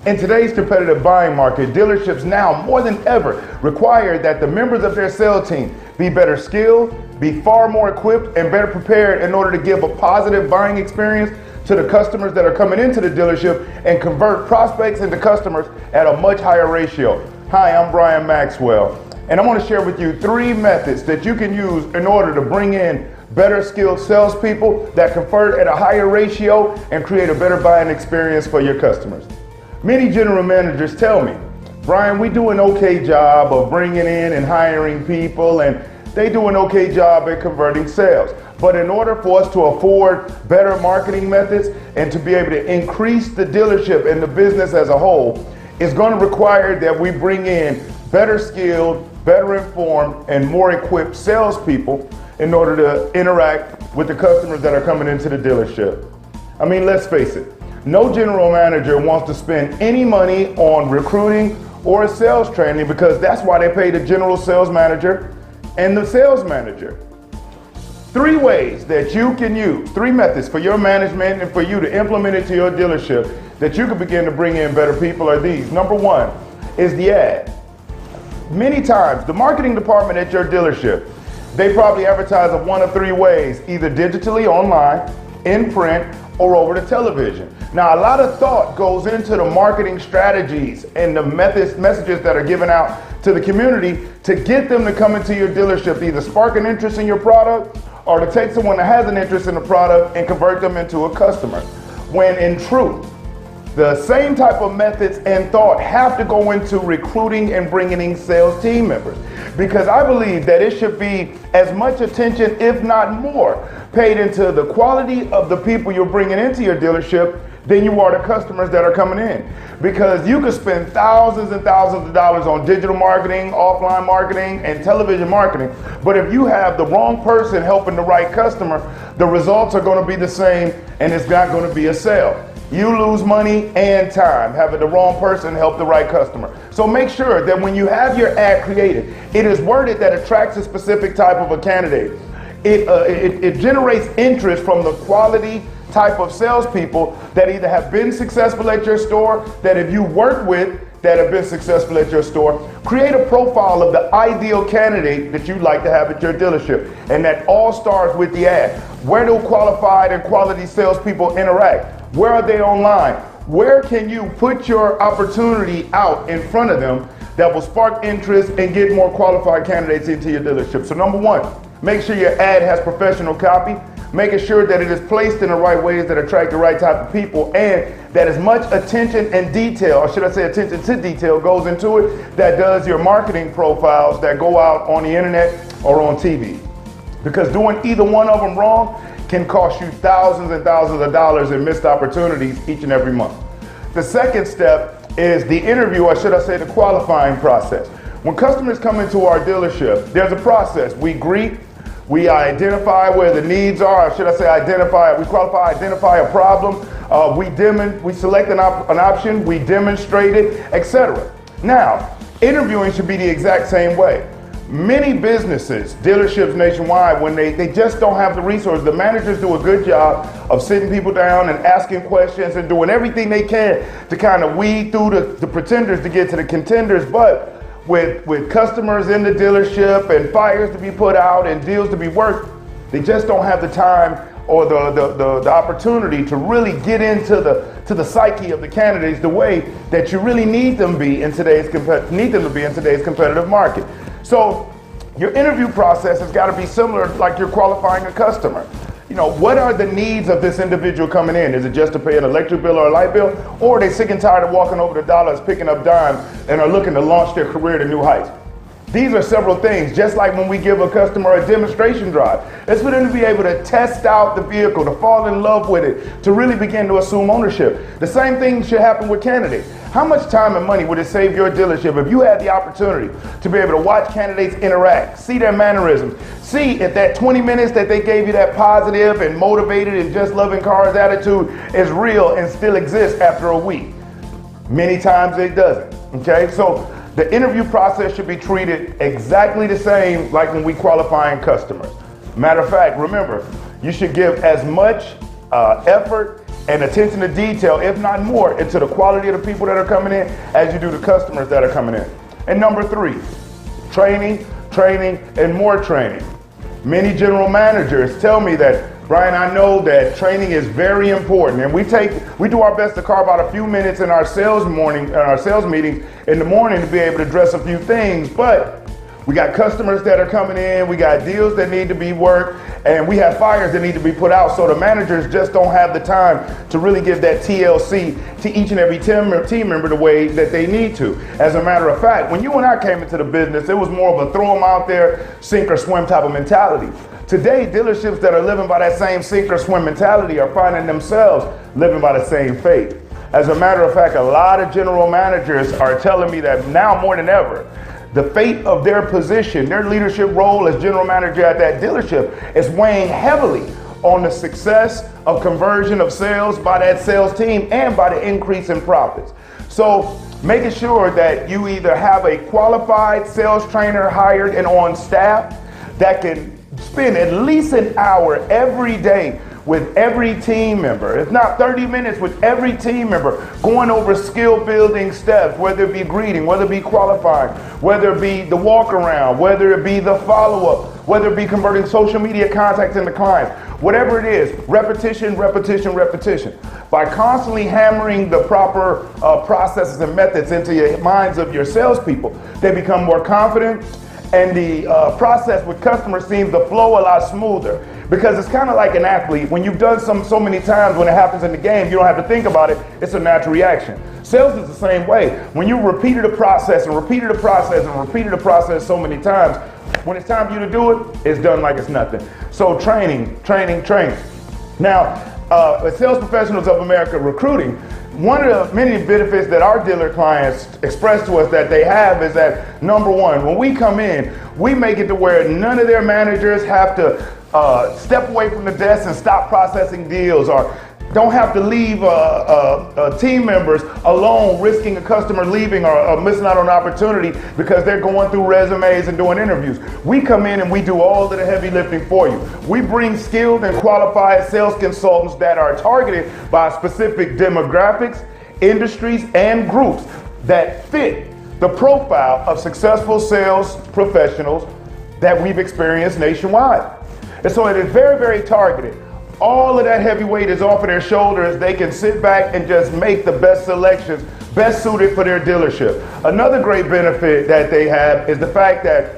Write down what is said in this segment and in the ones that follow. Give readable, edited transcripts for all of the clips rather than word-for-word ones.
In today's competitive buying market, dealerships now more than ever require that the members of their sales team be better skilled, be far more equipped, and better prepared in order to give a positive buying experience to the customers that are coming into the dealership and convert prospects into customers at a much higher ratio. Hi, I'm Brian Maxwell, and I want to share with you 3 methods that you can use in order to bring in better skilled salespeople that convert at a higher ratio and create a better buying experience for your customers. Many general managers tell me, Brian, we do an okay job of bringing in and hiring people, and they do an okay job at converting sales. But in order for us to afford better marketing methods and to be able to increase the dealership and the business as a whole, it's going to require that we bring in better skilled, better informed, and more equipped salespeople in order to interact with the customers that are coming into the dealership. I mean, let's face it. No general manager wants to spend any money on recruiting or sales training because that's why they pay the general sales manager and the sales manager. 3 ways that you can use, 3 methods for your management and for you to implement it to your dealership that you can begin to bring in better people are these. Number 1 is the ad. Many times, the marketing department at your dealership, they probably advertise in 1 of 3 ways, either digitally, online, in print, or over the television. Now, a lot of thought goes into the marketing strategies and the messages that are given out to the community to get them to come into your dealership, to either spark an interest in your product or to take someone that has an interest in the product and convert them into a customer. When in truth, the same type of methods and thought have to go into recruiting and bringing in sales team members. Because I believe that it should be as much attention, if not more, paid into the quality of the people you're bringing into your dealership than you are the customers that are coming in. Because you could spend thousands and thousands of dollars on digital marketing, offline marketing, and television marketing, but if you have the wrong person helping the right customer, the results are going to be the same and it's not going to be a sale. You lose money and time having the wrong person help the right customer. So make sure that when you have your ad created, it is worded that attracts a specific type of a candidate. It generates interest from the quality type of salespeople that either have been successful at your store, that if you work with, that have been successful at your store. Create a profile of the ideal candidate that you'd like to have at your dealership. And that all starts with the ad. Where do qualified and quality salespeople interact? Where are they online? Where can you put your opportunity out in front of them that will spark interest and get more qualified candidates into your dealership? So number 1, make sure your ad has professional copy, making sure that it is placed in the right ways that attract the right type of people, and that as much attention and detail, or should I say attention to detail, goes into it that does your marketing profiles that go out on the internet or on TV. Because doing either one of them wrong can cost you thousands and thousands of dollars in missed opportunities each and every month. The second step is the interview, or should I say the qualifying process. When customers come into our dealership, there's a process. We greet, we identify where the needs are, or should I say we identify a problem, we select an option, we demonstrate it, etc. Now, interviewing should be the exact same way. Many businesses, dealerships nationwide, when they just don't have the resources, the managers do a good job of sitting people down and asking questions and doing everything they can to kind of weed through the pretenders to get to the contenders. But with customers in the dealership and fires to be put out and deals to be worked, they just don't have the time or the opportunity to really get into the psyche of the candidates the way that you really need them to be in today's competitive market. So your interview process has got to be similar, like you're qualifying a customer. You know, what are the needs of this individual coming in? Is it just to pay an electric bill or a light bill? Or are they sick and tired of walking over the dollars, picking up dimes, and are looking to launch their career to new heights? These are several things, just like when we give a customer a demonstration drive. It's for them to be able to test out the vehicle, to fall in love with it, to really begin to assume ownership. The same thing should happen with candidates. How much time and money would it save your dealership if you had the opportunity to be able to watch candidates interact, see their mannerisms, see if that 20 minutes that they gave you that positive and motivated and just loving cars attitude is real and still exists after a week? Many times it doesn't, okay? So the interview process should be treated exactly the same like when we qualifying customers. Matter of fact, remember, you should give as much effort and attention to detail, if not more, into the quality of the people that are coming in as you do the customers that are coming in. And number 3, training, training, and more training. Many general managers tell me that, Brian, I know that training is very important, and we do our best to carve out a few minutes in our sales meetings in the morning to be able to address a few things, but we got customers that are coming in, we got deals that need to be worked, and we have fires that need to be put out, so the managers just don't have the time to really give that TLC to each and every team member the way that they need to. As a matter of fact, when you and I came into the business, it was more of a throw them out there, sink or swim type of mentality. Today, dealerships that are living by that same sink or swim mentality are finding themselves living by the same fate. As a matter of fact, a lot of general managers are telling me that now more than ever, the fate of their position, their leadership role as general manager at that dealership is weighing heavily on the success of conversion of sales by that sales team and by the increase in profits. So making sure that you either have a qualified sales trainer hired and on staff that can spend at least an hour every day with every team member, if not 30 minutes with every team member, going over skill building steps, whether it be greeting, whether it be qualifying, whether it be the walk around, whether it be the follow-up, whether it be converting social media contacts into clients, whatever it is, repetition, repetition, repetition. By constantly hammering the proper processes and methods into your minds of your salespeople, they become more confident, and the process with customers seems to flow a lot smoother. Because it's kind of like an athlete. When you've done so many times, when it happens in the game, you don't have to think about it. It's a natural reaction. Sales is the same way. When you repeated the process and repeated the process and repeated the process so many times, when it's time for you to do it, it's done like it's nothing. So training, training, training. Now, as Sales Professionals of America Recruiting, one of the many benefits that our dealer clients express to us that they have is that, number one, when we come in, we make it to where none of their managers have to step away from the desk and stop processing deals, or don't have to leave team members alone risking a customer leaving or missing out on an opportunity because they're going through resumes and doing interviews. We come in and we do all of the heavy lifting for you. We bring skilled and qualified sales consultants that are targeted by specific demographics, industries, and groups that fit the profile of successful sales professionals that we've experienced nationwide. And so it is very, very targeted. All of that heavy weight is off of their shoulders. They can sit back and just make the best selections, best suited for their dealership. Another great benefit that they have is the fact that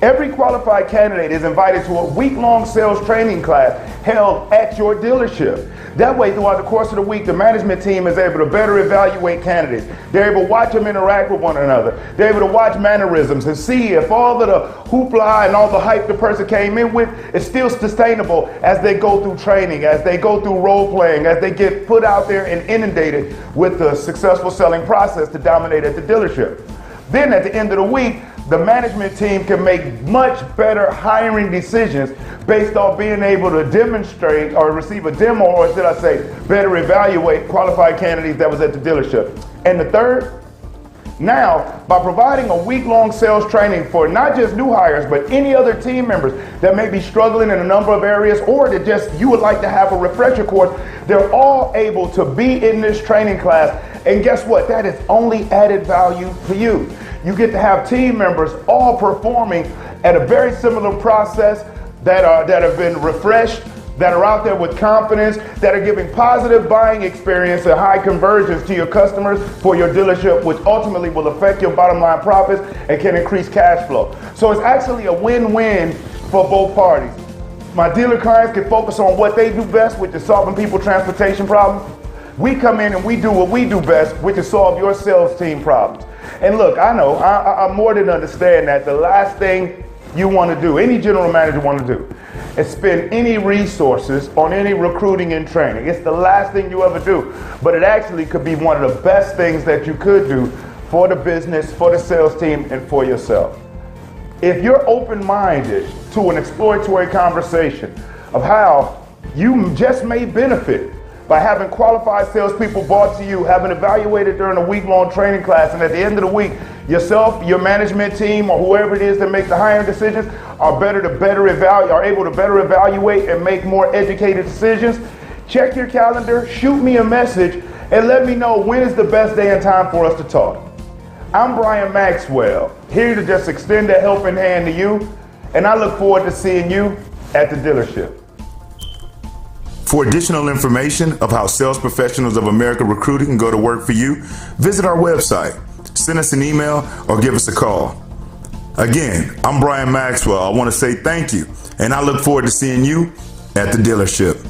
every qualified candidate is invited to a week-long sales training class held at your dealership. That way, throughout the course of the week, the management team is able to better evaluate candidates. They're able to watch them interact with one another. They're able to watch mannerisms and see if all of the hoopla and all the hype the person came in with is still sustainable as they go through training, as they go through role playing, as they get put out there and inundated with the successful selling process to dominate at the dealership. Then at the end of the week, the management team can make much better hiring decisions based on being able to demonstrate or receive a demo, or should I say, better evaluate qualified candidates that was at the dealership. And the third, now, by providing a week-long sales training for not just new hires, but any other team members that may be struggling in a number of areas, or that just you would like to have a refresher course, they're all able to be in this training class. And guess what? That is only added value for you. You get to have team members all performing at a very similar process that have been refreshed, that are out there with confidence, that are giving positive buying experience and high conversions to your customers for your dealership, which ultimately will affect your bottom line profits and can increase cash flow. So it's actually a win-win for both parties. My dealer clients can focus on what they do best, which is solving people transportation problems. We come in and we do what we do best, which is solve your sales team problems. And look, I know, I more than understand that the last thing you want to do, any general manager want to do, is spend any resources on any recruiting and training. It's the last thing you ever do, but it actually could be one of the best things that you could do for the business, for the sales team, and for yourself. If you're open-minded to an exploratory conversation of how you just may benefit by having qualified salespeople brought to you, having evaluated during a week-long training class, and at the end of the week, yourself, your management team, or whoever it is that makes the hiring decisions are able to better evaluate and make more educated decisions, Check your calendar, shoot me a message, and let me know when is the best day and time for us to talk. I'm Brian Maxwell, here to just extend a helping hand to you, and I look forward to seeing you at the dealership. For additional information of how Sales Professionals of America Recruiting can go to work for you, visit our website, send us an email, or give us a call. Again, I'm Brian Maxwell. I want to say thank you, and I look forward to seeing you at the dealership.